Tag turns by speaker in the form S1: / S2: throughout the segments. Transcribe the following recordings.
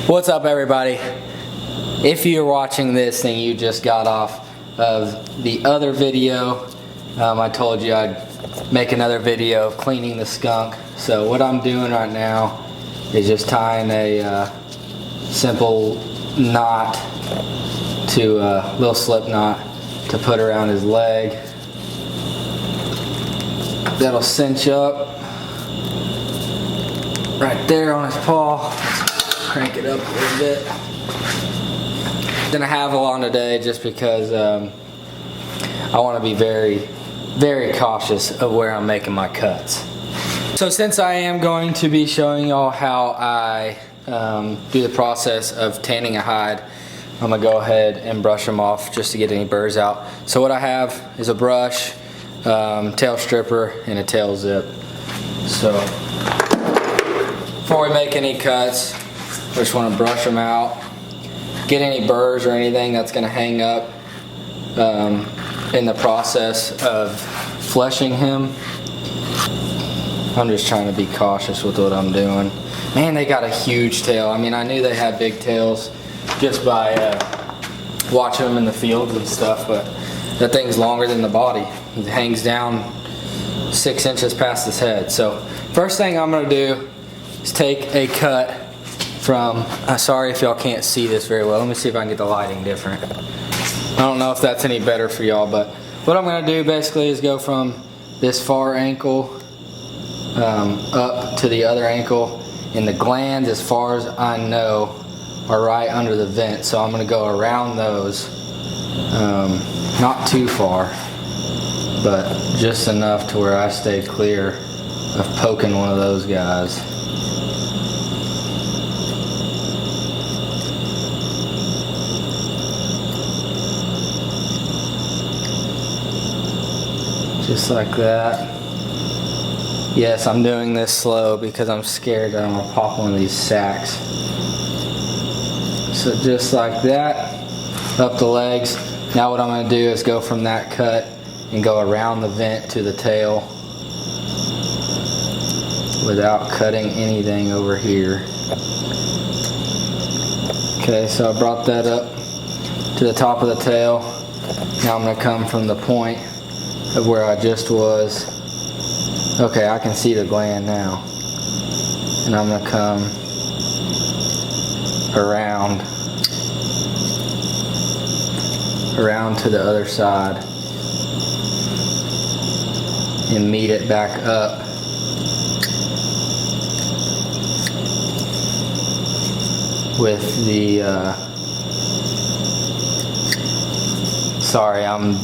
S1: What's up, everybody? If you're watching this and you just got off of the other video, I told you I'd make another video of cleaning the skunk. So what I'm doing right now is just tying a simple knot to a little slip knot to put around his leg. That'll cinch up right there on his paw. Crank it up a little bit. Gonna have on today just because I want to be very cautious of where I'm making my cuts. So since I am going to be showing y'all how I do the process of tanning a hide, I'm gonna go ahead and brush them off just to get any burrs out. So what I have is a brush, tail stripper, and a tail zip. So before we make any cuts, I just want to brush them out, get any burrs or anything that's going to hang up in the process of fleshing him. I'm just trying to be cautious with what I'm doing. Man, they got a huge tail. I mean, I knew they had big tails just by watching them in the fields and stuff, but that thing's longer than the body. It hangs down 6 inches past his head. So first thing I'm going to do is take a cut from, sorry if y'all can't see this very well. Let me see if I can get the lighting different. I don't know if that's any better for y'all, but what I'm going to do basically is go from this far ankle up to the other ankle, and the glands, as far as I know, are right under the vent. So I'm going to go around those, not too far, but just enough to where I stay clear of poking one of those guys. Just like that. Yes, I'm doing this slow because I'm scared that I'm going to pop one of these sacks. So just like that, up the legs. Now what I'm going to do is go from that cut and go around the vent to the tail without cutting anything over here. Okay, so I brought that up to the top of the tail. Now I'm going to come from the point of where I just was. Okay, I can see the gland now. And I'm going to come around to the other side and meet it back up with the sorry, I'm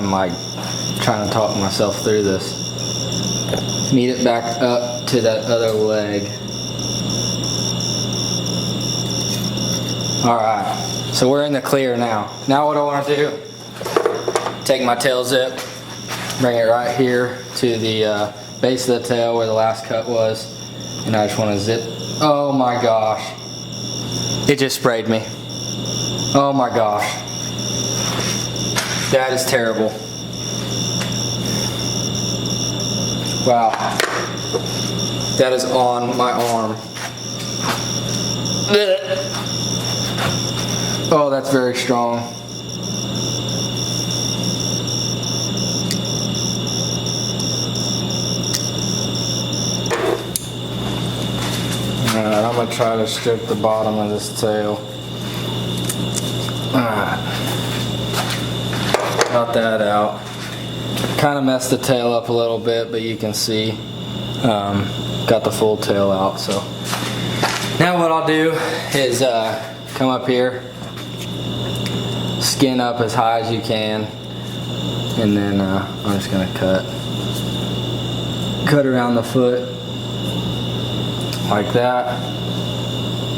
S1: like trying to talk myself through this. Meet it back up to that other leg. Alright, so we're in the clear now. Now what I want to do, take my tail zip, bring it right here to the base of the tail where the last cut was, and I just want to zip. Oh my gosh. It just sprayed me. Oh my gosh. That is terrible. Wow, that is on my arm. Oh, that's very strong. Alright, I'm going to try to strip the bottom of this tail. Alright, got that out. Kind of messed the tail up a little bit, but you can see got the full tail out. So now what I'll do is come up here, skin up as high as you can, and then I'm just gonna cut around the foot like that,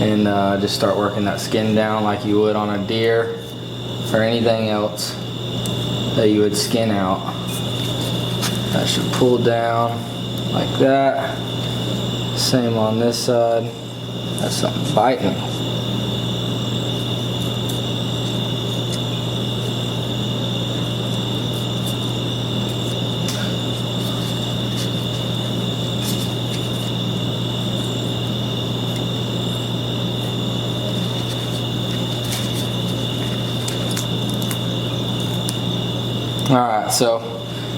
S1: and just start working that skin down like you would on a deer or anything else that you would skin out. That should pull down like that. Same on this side. That's something biting. Alright, so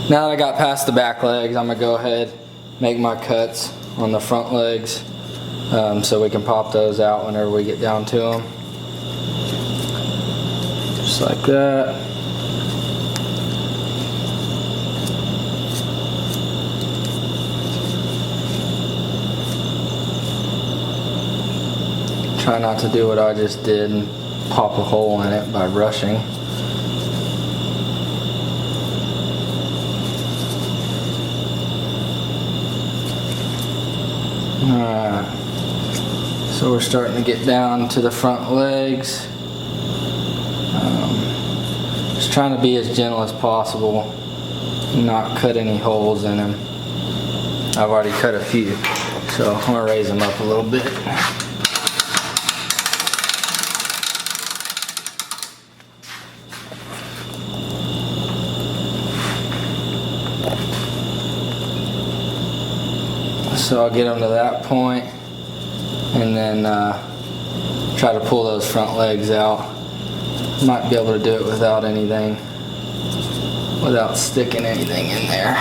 S1: now that I got past the back legs, I'm going to go ahead make my cuts on the front legs so we can pop those out whenever we get down to them. Just like that. Try not to do what I just did and pop a hole in it by rushing. Alright, so we're starting to get down to the front legs. Just trying to be as gentle as possible, not cut any holes in them. I've already cut a few, so I'm going to raise them up a little bit. So I'll get them to that point and then try to pull those front legs out. Might be able to do it without anything, without sticking anything in there.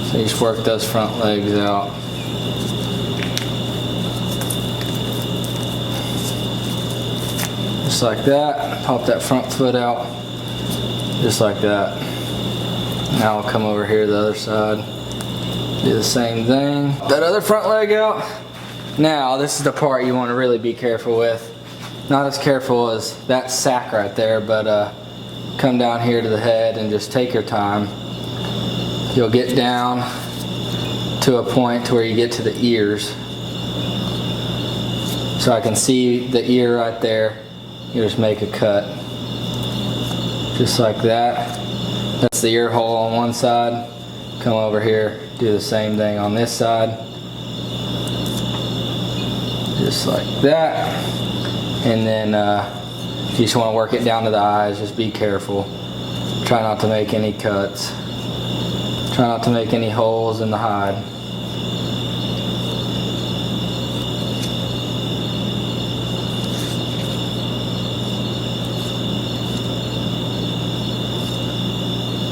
S1: So you just work those front legs out. Just like that. Pop that front foot out. Just like that. Now I'll come over here to the other side. Do the same thing. That other front leg out. Now this is the part you want to really be careful with. Not as careful as that sack right there, but come down here to the head and just take your time. You'll get down to a point to where you get to the ears. So I can see the ear right there. You just make a cut. Just like that. That's the ear hole on one side. Come over here, do the same thing on this side. Just like that. And then if you just want to work it down to the eyes, just be careful. Try not to make any cuts. Try not to make any holes in the hide.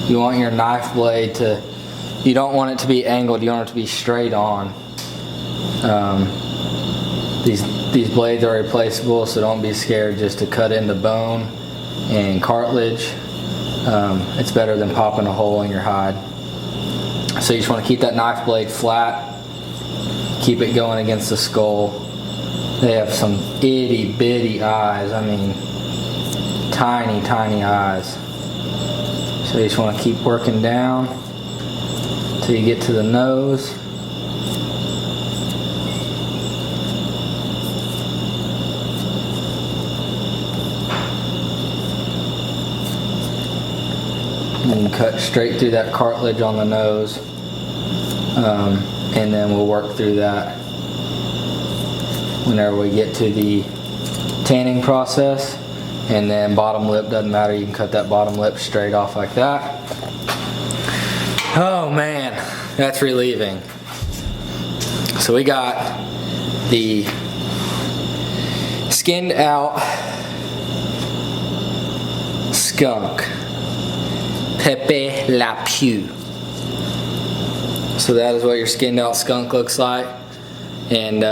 S1: You want your knife blade to, you don't want it to be angled, you want it to be straight on. These blades are replaceable, so don't be scared just to cut into bone and cartilage. It's better than popping a hole in your hide. So you just want to keep that knife blade flat, keep it going against the skull. They have some itty bitty eyes, I mean tiny, tiny eyes. So you just want to keep working down till you get to the nose. And cut straight through that cartilage on the nose. And then we'll work through that whenever we get to the tanning process. And then bottom lip, doesn't matter, you can cut that bottom lip straight off like that. Oh man, that's relieving. So we got the skinned out skunk, Pepe La Pew. So that is what your skinned out skunk looks like. And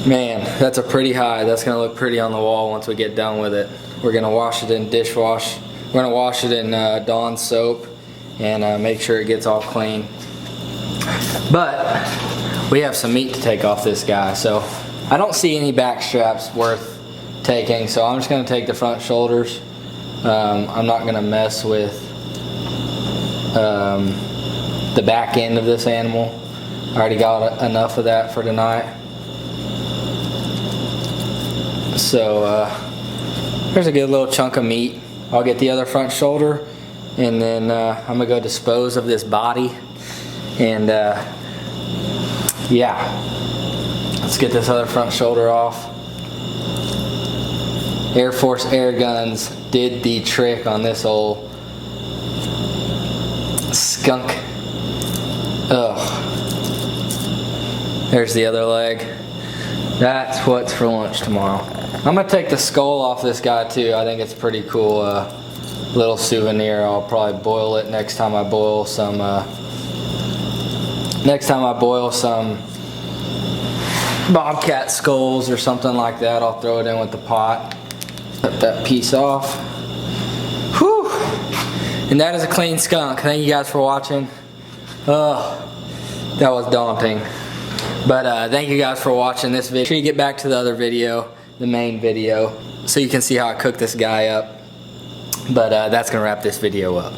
S1: man, that's a pretty hide. That's gonna look pretty on the wall once we get done with it. We're gonna wash it in dishwash. We're gonna wash it in Dawn soap and make sure it gets all clean. But we have some meat to take off this guy, so I don't see any back straps worth taking, so I'm just gonna take the front shoulders. I'm not gonna mess with the back end of this animal. I already got enough of that for tonight. So there's a good little chunk of meat. I'll get the other front shoulder and then I'm gonna go dispose of this body. And yeah, let's get this other front shoulder off. Air Force air guns did the trick on this old skunk. Ugh. There's the other leg. That's what's for lunch tomorrow. I'm gonna take the skull off this guy too. I think it's pretty cool. Little souvenir. I'll probably boil it next time I boil some. Bobcat skulls or something like that. I'll throw it in with the pot. Cut that piece off. Whew! And that is a clean skunk. Thank you guys for watching. That was daunting. But thank you guys for watching this video. Make sure you get back to the other video, the main video, so you can see how I cook this guy up. But that's gonna wrap this video up.